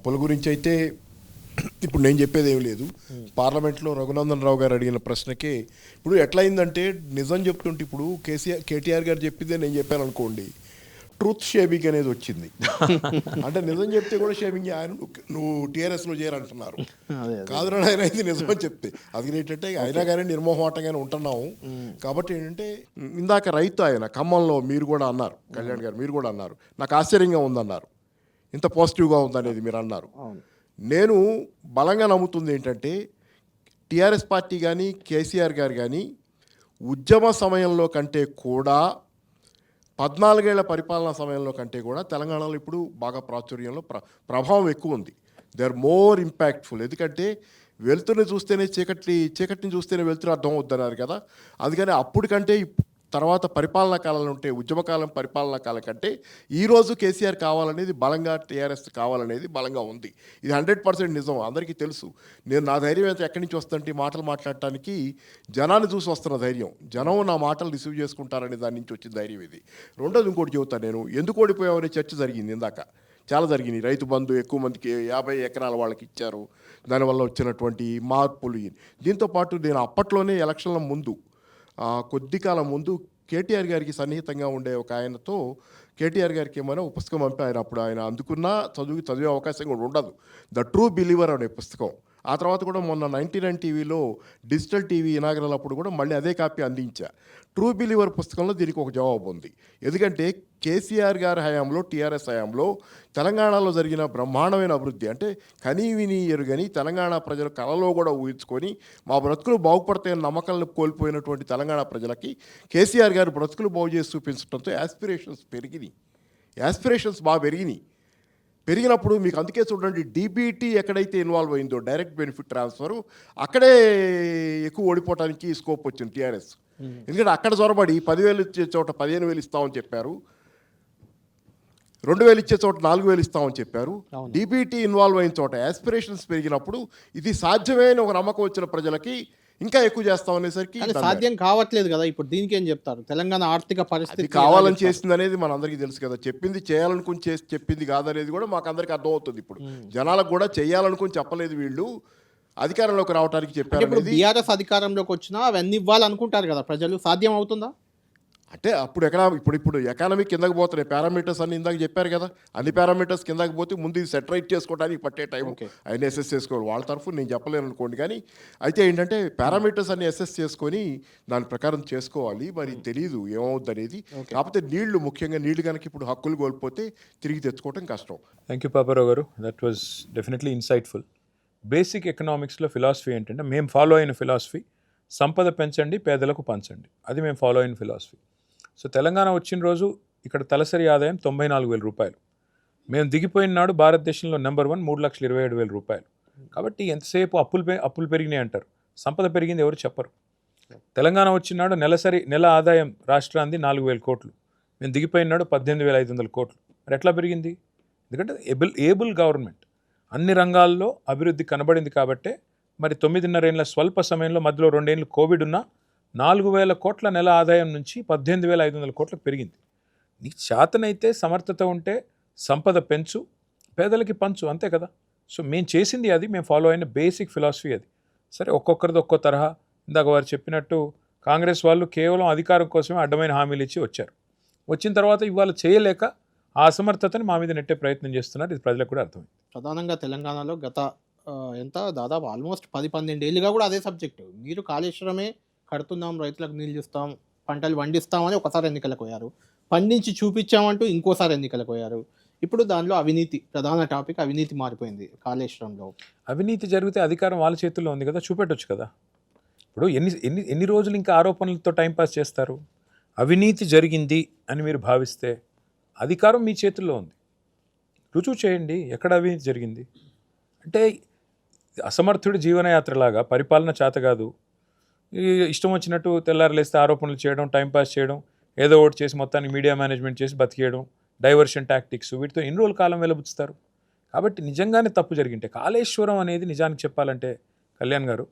అప్పుల గురించి అయితే ఇప్పుడు నేను చెప్పేది ఏం లేదు. పార్లమెంట్లో రఘునందన్ రావు గారు అడిగిన ప్రశ్నకే ఇప్పుడు ఎట్లయిందంటే, నిజం చెప్తుంటే ఇప్పుడు కేటీఆర్ గారు చెప్పిందే నేను చెప్పాను అనుకోండి, ట్రూత్ షేమింగ్ అనేది వచ్చింది. అంటే నిజం చెప్తే కూడా షేమింగ్, ఆయన నువ్వు టీఆర్ఎస్లో చేరంటున్నారు. కాదురా ఆయన ఇది నిజమని చెప్తే అది ఏంటంటే, అయినా కానీ నిర్మోహమాటంగానే ఉంటున్నాము. కాబట్టి ఏంటంటే, ఇందాక రైతు ఆయన ఖమ్మంలో మీరు కూడా అన్నారు, కళ్యాణ్ గారు మీరు కూడా అన్నారు, నాకు ఆశ్చర్యంగా ఉందన్నారు, ఇంత పాజిటివ్గా ఉందనేది మీరు అన్నారు. నేను బలంగా నమ్ముతుంది ఏంటంటే, టీఆర్ఎస్ పార్టీ కానీ కేసీఆర్ గారు కానీ ఉద్యమ సమయంలో కంటే కూడా 14 ఏళ్ల పరిపాలనా సమయంలో కంటే కూడా తెలంగాణలో ఇప్పుడు బాగా ప్రాచుర్యంలో ప్రభావం ఎక్కువ ఉంది. They are more impactful. ఎందుకంటే వెలుతురుని చూస్తేనే చీకటిని చూస్తేనే వెలుతురు అర్థం అవుతున్నారు కదా. అందుకని అప్పటికంటే తర్వాత పరిపాలనా కాలంలో ఉంటే ఉద్యమకాలం పరిపాలనా కాలం కంటే ఈరోజు కేసీఆర్ కావాలనేది బలంగా, టీఆర్ఎస్ కావాలనేది బలంగా ఉంది. ఇది 100% నిజం, అందరికీ తెలుసు. నేను నా ధైర్యం అయితే ఎక్కడి నుంచి వస్తుంటే, మాటలు మాట్లాడటానికి జనాన్ని చూసి వస్తున్న ధైర్యం, జనం నా మాటలు రిసీవ్ చేసుకుంటారనే దాని నుంచి వచ్చిన ధైర్యం ఇది. రెండోది ఇంకోటి చెబుతాను, నేను ఎందుకు ఓడిపోయామనే చర్చ జరిగింది ఇందాక, చాలా జరిగినాయి. రైతు బంధు ఎక్కువ మందికి 50 ఎకరాల వాళ్ళకి ఇచ్చారు, దానివల్ల వచ్చినటువంటి మార్పులు. దీంతోపాటు నేను అప్పట్లోనే ఎలక్షన్ల ముందు కొద్ది కాలం ముందు కేటీఆర్ గారికి సన్నిహితంగా ఉండే ఒక ఆయనతో, కేటీఆర్ గారికి ఏమైనా ఒక పుస్తకం పంపి, ఆయన అప్పుడు ఆయన అందుకున్న చదివే అవకాశం కూడా ఉండదు, ద ట్రూ బిలీవర్ అనే పుస్తకం. ఆ తర్వాత కూడా మొన్న 99 టీవీలో డిజిటల్ టీవీ ఇనాగరల్ అప్పుడు కూడా మళ్ళీ అదే కాపీ అందించా. ట్రూ బిలీవర్ పుస్తకంలో దీనికి ఒక జవాబు ఉంది. ఎందుకంటే కేసీఆర్ గారి హయాంలో, టీఆర్ఎస్ హయాంలో తెలంగాణలో జరిగిన బ్రహ్మాండమైన అభివృద్ధి, అంటే కనీవిని ఎరుగని తెలంగాణ ప్రజలు కలలో కూడా ఊహించుకొని మా బ్రతుకులు బాగుపడతాయని నమ్మకాలను కోల్పోయినటువంటి తెలంగాణ ప్రజలకి కేసీఆర్ గారు బ్రతుకులు బాగు చేసి చూపించడంతో యాస్పిరేషన్స్ బాగా పెరిగినప్పుడు మీకు అందుకే చూడండి, డీబీటీ ఎక్కడైతే ఇన్వాల్వ్ అయిందో, డైరెక్ట్ బెనిఫిట్ ట్రాన్స్ఫర్, అక్కడే ఎక్కువ ఓడిపోవడానికి స్కోప్ వచ్చింది టీఆర్ఎస్. ఎందుకంటే అక్కడ చొరబడి 10,000 ఇచ్చే చోట 15,000 ఇస్తామని చెప్పారు, 2,000 ఇచ్చే చోట 4,000 ఇస్తామని చెప్పారు. డీబీటీ ఇన్వాల్వ్ అయిన చోట యాస్పిరేషన్స్ పెరిగినప్పుడు ఇది సాధ్యమే అని ఒక నమ్మకం వచ్చిన ప్రజలకి ఇంకా ఎక్కువ చేస్తాం అనేసరికి సాధ్యం కావట్లేదు కదా. ఇప్పుడు దీనికి ఏం చెప్తారు? తెలంగాణ ఆర్థిక పరిస్థితి కావాలని చేసింది అనేది మన అందరికీ తెలుసు కదా. చెప్పింది చేయాలనుకుని చెప్పింది కాదనేది కూడా మాకు అందరికీ అర్థమవుతుంది. ఇప్పుడు జనాలకు కూడా చేయాలనుకుని చెప్పలేదు, వీళ్ళు అధికారంలోకి రావడానికి చెప్పారు. ఇప్పుడు బీఆర్ఎస్ అధికారంలోకి వచ్చినా అవన్నీ ఇవ్వాలనుకుంటారు కదా ప్రజలు, సాధ్యం అవుతుందా? అంటే అప్పుడు ఇప్పుడు ఎకానమీ కిందకి పోతున్నాయి, పారామీటర్స్ అన్ని ఇందాక చెప్పారు కదా, అన్ని పారామీటర్స్ కిందకి పోతే ముందు ఇది సెటరైట్ చేసుకోవడానికి పట్టే టైం ఆయన అసెస్ చేసుకోవాలి. వాళ్ళ తరఫు నేను చెప్పలేను అనుకోండి, కానీ అయితే ఏంటంటే పారామీటర్స్ అన్ని అసెస్ చేసుకొని దాని ప్రకారం చేసుకోవాలి. మరి తెలియదు ఏమవుద్ది అనేది. కాకపోతే ముఖ్యంగా నీళ్లు కనుక ఇప్పుడు హక్కులు కోల్పోతే తిరిగి తెచ్చుకోవడం కష్టం. Thank you Paparao garu, that was definitely insightful. Basic ఎకనామిక్స్లో ఫిలాసఫీ ఏంటంటే, మేము ఫాలో అయిన ఫిలాసఫీ సంపద పెంచండి, పేదలకు పంచండి, అది మేము ఫాలో అయిన ఫిలాసఫీ. సో తెలంగాణ వచ్చిన రోజు ఇక్కడ తలసరి ఆదాయం 94,000 రూపాయలు. మేము దిగిపోయిన నాడు భారతదేశంలో నెంబర్ 1 3,27,000 రూపాయలు. కాబట్టి ఎంతసేపు అప్పులు పెరిగినాయి అంటారు, సంపద పెరిగింది ఎవరు చెప్పరు. తెలంగాణ వచ్చిన నాడు నెల ఆదాయం రాష్ట్రానికి 4,000 కోట్లు, మేము దిగిపోయిన నాడు 18,500 కోట్లు. మరి ఎట్లా పెరిగింది? ఎందుకంటే ఏబుల్ గవర్నమెంట్, అన్ని రంగాల్లో అభివృద్ధి కనబడింది. కాబట్టే మరి 9.5 ఏళ్ళ స్వల్ప సమయంలో, మధ్యలో 2 ఏళ్ళు కోవిడ్ ఉన్న 4,000 కోట్ల నెల ఆదాయం నుంచి 18,500 కోట్లకు పెరిగింది. నీకు శాతనైతే, సమర్థత ఉంటే సంపద పెంచు, పేదలకి పంచు, అంతే కదా. సో మేము చేసింది అది, మేము ఫాలో అయిన బేసిక్ ఫిలాసఫీ అది. సరే, ఒక్కొక్కరిది ఒక్కో తరహా. ఇందాక వారు చెప్పినట్టు కాంగ్రెస్ వాళ్ళు కేవలం అధికారం కోసమే అడ్డమైన హామీలు ఇచ్చి వచ్చారు. వచ్చిన తర్వాత ఇవాళ చేయలేక ఆ అసమర్థతని మా మీద నెట్టే ప్రయత్నం చేస్తున్నారు. ఇది ప్రజలకు కూడా అర్థమైంది. ప్రధానంగా తెలంగాణలో గత దాదాపు ఆల్మోస్ట్ 10-12 ఏళ్ళుగా కూడా అదే సబ్జెక్టు. మీరు కాళేశ్వరమే కడుతున్నాం, రైతులకు నీళ్ళు ఇస్తాం, పంటలు పండిస్తామని ఒకసారి ఎన్నికలకు పోయారు, పండించి చూపించామంటూ ఇంకోసారి ఎన్నికలకు పోయారు. ఇప్పుడు దానిలో అవినీతి ప్రధాన టాపిక్, అవినీతి మారిపోయింది కాళేశ్వరంలో. అవినీతి జరిగితే అధికారం వాళ్ళ చేతుల్లో ఉంది కదా, చూపెట్టొచ్చు కదా. ఇప్పుడు ఎన్ని రోజులు ఇంకా ఆరోపణలతో టైంపాస్ చేస్తారు? అవినీతి జరిగింది అని మీరు భావిస్తే అధికారం మీ చేతుల్లో ఉంది, రుజువు చేయండి ఎక్కడ అవినీతి జరిగింది. అంటే అసమర్థుడి జీవనయాత్రలాగా పరిపాలన చేత కాదు, ఇష్టం వచ్చినట్టు తెల్లారలేస్తే ఆరోపణలు చేయడం, టైంపాస్ చేయడం, ఏదో ఒకటి చేసి మొత్తాన్ని మీడియా మేనేజ్మెంట్ చేసి బతికేయడం, డైవర్షన్ టాక్టిక్స్, వీటితో ఎన్ని రోజుల కాలం వెలబుచ్చుతారు. కాబట్టి నిజంగానే తప్పు జరిగింటే, కాళేశ్వరం అనేది నిజానికి చెప్పాలంటే కళ్యాణ్ గారు,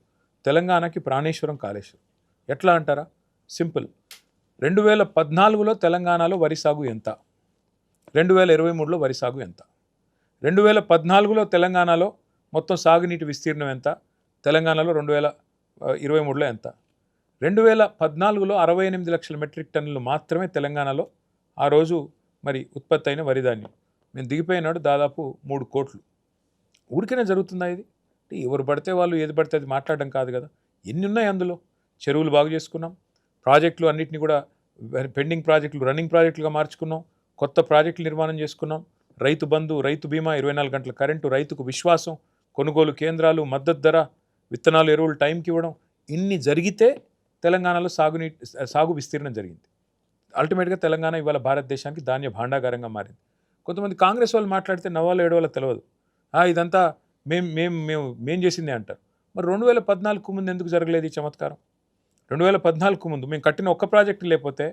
తెలంగాణకి ప్రాణేశ్వరం కాళేశ్వరం. ఎట్లా అంటారా? సింపుల్. 2014లో తెలంగాణలో వరి సాగు ఎంత, 2023లో వరి సాగు ఎంత, 2014లో తెలంగాణలో మొత్తం సాగునీటి విస్తీర్ణం ఎంత, తెలంగాణలో 2023లో ఎంత? 2014లో 68 లక్షల మెట్రిక్ టన్నులు మాత్రమే తెలంగాణలో ఆ రోజు మరి ఉత్పత్తి అయిన వరిధాన్యం. మేము దిగిపోయినాడు దాదాపు 3 కోట్లు. ఊరికనే జరుగుతుందా ఇది? అంటే ఎవరు పడితే వాళ్ళు ఏది పడితే అది మాట్లాడడం కాదు కదా. ఎన్ని ఉన్నాయి అందులో? చెరువులు బాగు చేసుకున్నాం, ప్రాజెక్టులు అన్నింటినీ కూడా పెండింగ్ ప్రాజెక్టులు రన్నింగ్ ప్రాజెక్టులుగా మార్చుకున్నాం, కొత్త ప్రాజెక్టులు నిర్మాణం చేసుకున్నాం, రైతు బంధు, రైతు బీమా, 24 గంటల కరెంటు, రైతుకు విశ్వాసం, కొనుగోలు కేంద్రాలు, మద్దతు ధర, విత్తనాలు, ఎరువులు టైంకి ఇవ్వడం, ఇన్ని జరిగితే తెలంగాణలో సాగు విస్తీర్ణం జరిగింది. అల్టిమేట్గా తెలంగాణ ఇవాళ భారతదేశానికి ధాన్య భాండాగారంగా మారింది. కొంతమంది కాంగ్రెస్ వాళ్ళు మాట్లాడితే నవ్వాలో ఏడవాలో తెలియదు. ఇదంతా మేం చేసిందే అంటారు. మరి 2014కు ముందు ఎందుకు జరగలేదు ఈ చమత్కారం? 2014కు ముందు మేము కట్టిన ఒక్క ప్రాజెక్టు లేకపోతే